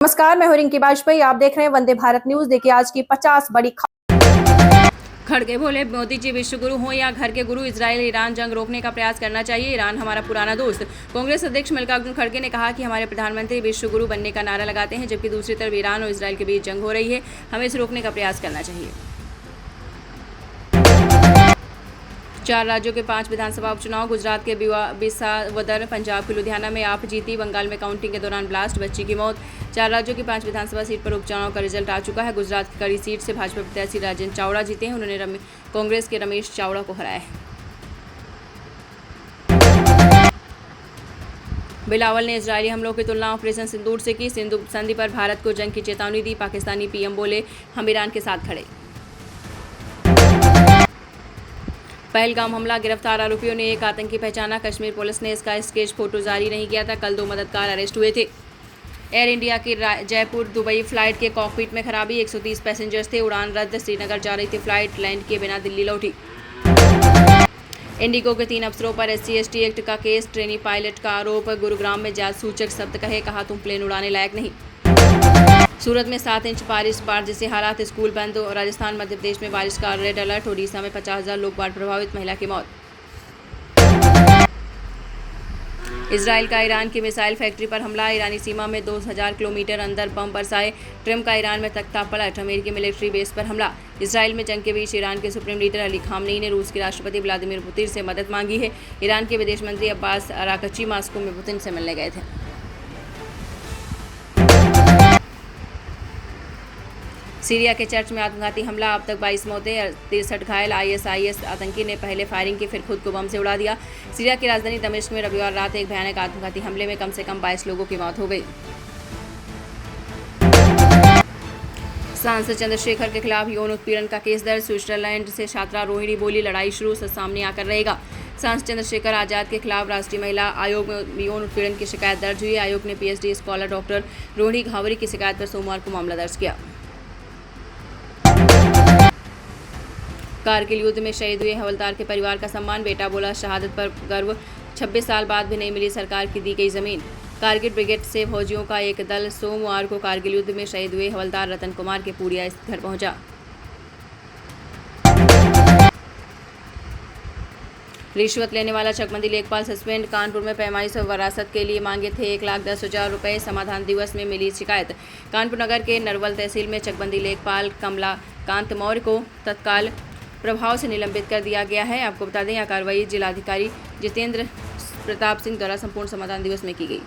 नमस्कार, मैं हूं रिंकी वाजपेयी। आप देख रहे हैं वंदे भारत न्यूज। देखिए आज की 50 बड़ी खड़गे बोले, मोदी जी विश्व गुरु हों या घर के गुरु, इजराइल ईरान जंग रोकने का प्रयास करना चाहिए। ईरान हमारा पुराना दोस्त। कांग्रेस अध्यक्ष मल्लिकार्जुन खड़गे ने कहा कि हमारे प्रधानमंत्री विश्व गुरु बनने का नारा लगाते हैं, जबकि दूसरी तरफ ईरान और इजराइल के बीच जंग हो रही है। हमें इसे रोकने का प्रयास करना चाहिए। 4 राज्यों के 5 विधानसभा उपचुनाव। गुजरात के बिसावदर, पंजाब के लुधियाना में आप जीती। बंगाल में काउंटिंग के दौरान ब्लास्ट, बच्ची की मौत। 4 राज्यों की 5 विधानसभा सीट पर उपचुनाव का रिजल्ट आ चुका है। गुजरात की कड़ी सीट से भाजपा प्रत्याशी राजेंद्र चावड़ा जीते हैं। उन्होंने कांग्रेस के रमेश चावड़ा को हराया है। बिलावल ने इजरायली हमलों की तुलना ऑपरेशन सिंदूर से की। सिंधु संधि पर भारत को जंग की चेतावनी दी। पाकिस्तानी पीएम बोले, हम ईरान के साथ खड़े। पहलगाम हमला, गिरफ्तार आरोपियों ने एक आतंकी पहचाना। कश्मीर पुलिस ने इसका स्केच फोटो जारी नहीं किया था। कल 2 मददगार अरेस्ट हुए थे। एयर इंडिया की जयपुर दुबई फ्लाइट के कॉकपिट में खराबी। 130 पैसेंजर्स थे। उड़ान रद्द। श्रीनगर जा रही थी फ्लाइट, लैंड किए बिना दिल्ली लौटी। इंडिगो के 3 अफसरों पर SC/ST एक्ट का केस। ट्रेनी पायलट का आरोप, गुरुग्राम में जासूचक शब्द कहे, कहा तुम प्लेन उड़ाने लायक नहीं। सूरत में 7 इंच बारिश से हालात, स्कूल बंद। राजस्थान मध्य प्रदेश में बारिश का रेड अलर्ट। ओडिशा में 50,000 लोग बाढ़ प्रभावित, महिला की मौत। इजराइल का ईरान की मिसाइल फैक्ट्री पर हमला। ईरानी सीमा में 2000 किलोमीटर अंदर बम बरसाए। ट्रंप का ईरान में तख्ता पलट। अमेरिकी मिलिट्री बेस पर हमला। इजराइल में जंग के बीच ईरान के सुप्रीम लीडर अली खामनेई ने रूस के राष्ट्रपति व्लादिमीर पुतिन से मदद मांगी है। ईरान के विदेश मंत्री अब्बास अराकची मॉस्को में पुतिन से मिलने गए थे। सीरिया के चर्च में आत्मघाती हमला, अब तक 22 मौतें, 63 घायल। ISIS आतंकी ने पहले फायरिंग की, फिर खुद को बम से उड़ा दिया। सीरिया की राजधानी दमिश्क में रविवार रात एक भयानक आत्मघाती हमले में कम से कम 22 लोगों की मौत हो गई। सांसद चंद्रशेखर के खिलाफ यौन उत्पीड़न का केस दर्ज। स्विट्जरलैंड से छात्रा रोहिणी बोली, लड़ाई शुरू, सच सामने आकर रहेगा। सांसद चंद्रशेखर आजाद के खिलाफ राष्ट्रीय महिला आयोग में यौन उत्पीड़न की शिकायत दर्ज हुई। आयोग ने PhD scholar doctor Rohini Ghavri की शिकायत पर सोमवार को मामला दर्ज किया। कारगिल युद्ध में शहीद हुए हवलदार के परिवार का सम्मान। बेटा बोला, शहादत पर गर्व। 26 साल बाद भी नहीं मिली सरकार की दी गई जमीन। कारगिल ब्रिगेड से फौजियों का एक दल सोमवार को कारगिल युद्ध में शहीद हुए हवलदार रतन कुमार के पूरिया स्थित घर पहुंचा। रिश्वत लेने वाला चकबंदी लेखपाल सस्पेंड। कानपुर में पैमाई से वरासत के लिए मांगे थे 1,10,000 रुपये। समाधान दिवस में मिली शिकायत। कानपुर नगर के नरवल तहसील में चकबंदी लेखपाल कमलाकांत मौर्य को तत्काल प्रभाव से निलंबित कर दिया गया है। आपको बता दें, यह कार्रवाई जिलाधिकारी जितेंद्र प्रताप सिंह द्वारा संपूर्ण समाधान दिवस में की गई।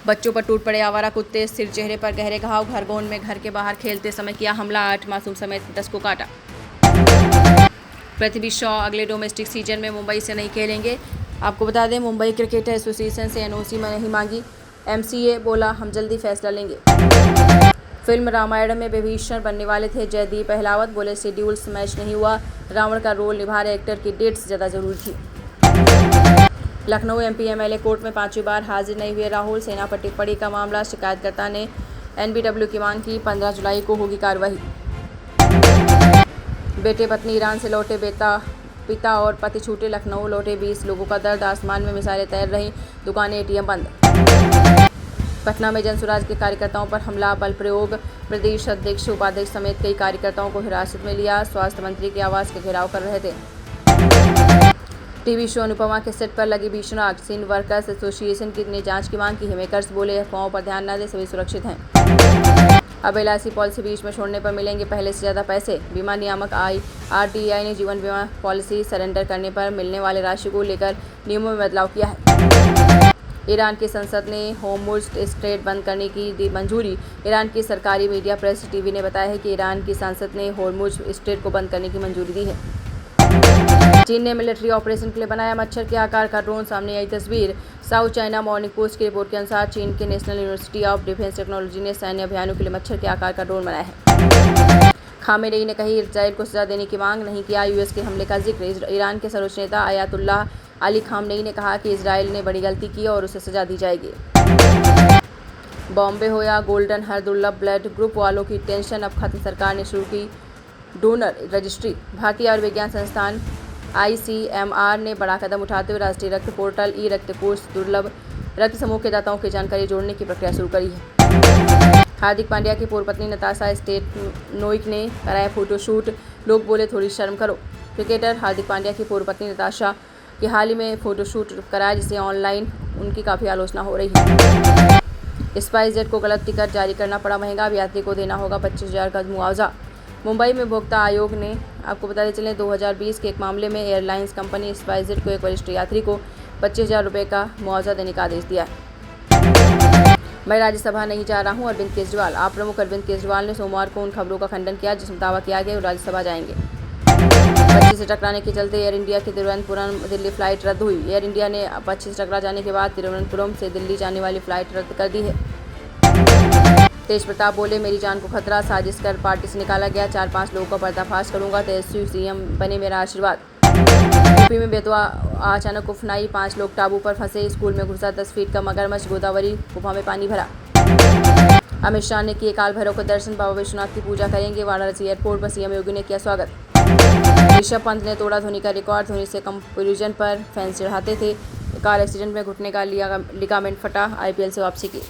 बच्चों पर टूट पड़े आवारा कुत्ते, सिर चेहरे पर गहरे घाव। खरगोन में घर के बाहर खेलते समय किया हमला, 8 मासूम समेत 10 को काटा। पृथ्वी शॉ अगले डोमेस्टिक सीजन में मुंबई से नहीं खेलेंगे। आपको बता दें, मुंबई क्रिकेटर एसोसिएशन से NOC में नहीं मांगी। MCA बोला, हम जल्दी फैसला लेंगे। फिल्म रामायण में विभीषण बनने वाले थे जयदीप अहलावत, बोले शेड्यूल्स मैच नहीं हुआ। रावण का रोल निभा रहे एक्टर की डेट्स ज़्यादा जरूरी थी। लखनऊ MP MLA कोर्ट में 5वीं बार हाजिर नहीं हुए राहुल। सेना पर टिप्पणी का मामला, शिकायतकर्ता ने NBW की मांग की। 15 जुलाई को होगी कार्रवाई। बेटे पत्नी ईरान से लौटे, पिता और पति छूटे। लखनऊ लौटे 20 लोगों का दर्द। आसमान में मिसाइलें तैर रहीं, दुकानें ATM बंद। पटना में जनसुराज के कार्यकर्ताओं पर हमला, बल प्रयोग। प्रदेश अध्यक्ष उपाध्यक्ष समेत कई कार्यकर्ताओं को हिरासत में लिया। स्वास्थ्य मंत्री के आवास के घेराव कर रहे थे। TV शो अनुपमा के सेट पर लगी भीषण आग। सीन वर्कर्स एसोसिएशन ने जांच की मांग की। हिमेकर्स बोले, अफवाहों पर ध्यान न दें, सभी सुरक्षित हैं। अब LIC पॉलिसी बीच में छोड़ने पर मिलेंगे पहले से ज़्यादा पैसे। बीमा नियामक RTI ने जीवन बीमा पॉलिसी सरेंडर करने पर मिलने वाले राशि को लेकर नियमों में बदलाव किया है। ईरान की संसद ने होर्मुज़ स्ट्रेट बंद करने की दी मंजूरी। ईरान की सरकारी मीडिया प्रेस TV ने बताया है कि ईरान की संसद ने होर्मुज़ स्ट्रेट को बंद करने की मंजूरी दी है। चीन ने मिलिट्री ऑपरेशन के लिए बनाया मच्छर के आकार का ड्रोन, सामने आई तस्वीर। साउथ चाइना मॉर्निंग पोस्ट की रिपोर्ट के अनुसार चीन के national university of defence technology ने सैन्य अभियानों के लिए मच्छर के आकार का ड्रोन बनाया है। खामेनेई ने कही, इजराइल को सजा देने की मांग, नहीं किया US के हमले का जिक्र। ईरान के सर्वोच्च नेता आयतुल्लाह अली खामेनेई ने कहा कि इजराइल ने बड़ी गलती की और उसे सजा दी जाएगी। बॉम्बे हो या गोल्डन, हर दुर्लभ ब्लड ग्रुप वालों की टेंशन अब खत्म। सरकार ने शुरू की डोनर रजिस्ट्री। भारतीय आयुर्विज्ञान संस्थान ICMR ने बड़ा कदम उठाते हुए राष्ट्रीय रक्त पोर्टल ई रक्त कोष दुर्लभ रक्त समूह के दाताओं की जानकारी जोड़ने की प्रक्रिया शुरू करी है। हार्दिक पांड्या की पूर्व पत्नी नताशा स्टेनोइक ने कराया फोटोशूट, लोग बोले थोड़ी शर्म करो। क्रिकेटर हार्दिक पांड्या की पूर्व पत्नी नताशा की हाल ही में फोटोशूट कराया, जिसे ऑनलाइन उनकी काफ़ी आलोचना हो रही है। स्पाइसजेट को गलत टिकट जारी करना पड़ा महंगा, अब यात्री को देना होगा 25,000 का मुआवजा। मुंबई में उपभोक्ता आयोग ने आपको बताते चलें 2020 के एक मामले में एयरलाइंस कंपनी स्पाइसजेट को एक वरिष्ठ यात्री को 25,000 रुपये का मुआवजा देने का आदेश दिया है। मैं राज्यसभा नहीं जा रहा हूं, अरविंद केजरीवाल। आप प्रमुख अरविंद केजरीवाल ने सोमवार को उन खबरों का खंडन किया जिसमें दावा किया गया वो राज्यसभा जाएंगे। पक्षी से टकराने के चलते एयर इंडिया की तिरुवनंतपुरम दिल्ली फ्लाइट रद्द हुई। एयर इंडिया ने पक्षी से टकरा जाने के बाद तिरुवनंतपुरम से दिल्ली जाने वाली फ्लाइट रद्द कर दी है। तेज प्रताप बोले, मेरी जान को खतरा, साजिश कर पार्टी से निकाला गया, 4-5 लोगों का पर्दाफाश करूंगा, तेजस्वी सीएम बने मेरा आशीर्वाद। यूपी में बेतवा अचानक उफनाई, 5 लोग टाबू पर फंसे, स्कूल में घुसा 10 फीट का मगरमच्छ, गोदावरी गुफा में पानी भरा। अमित शाह ने किए काल भैरव का दर्शन, बाबा विश्वनाथ की पूजा करेंगे, वाराणसी एयरपोर्ट पर सीएम योगी ने किया स्वागत। ऋषभ पंत ने तोड़ा धोनी का रिकॉर्ड, धोनी से कंपैरिजन पर फैंस चिढ़ाते थे। कार एक्सीडेंट में घुटने का लिगामेंट फटा, आईपीएल से वापसी की।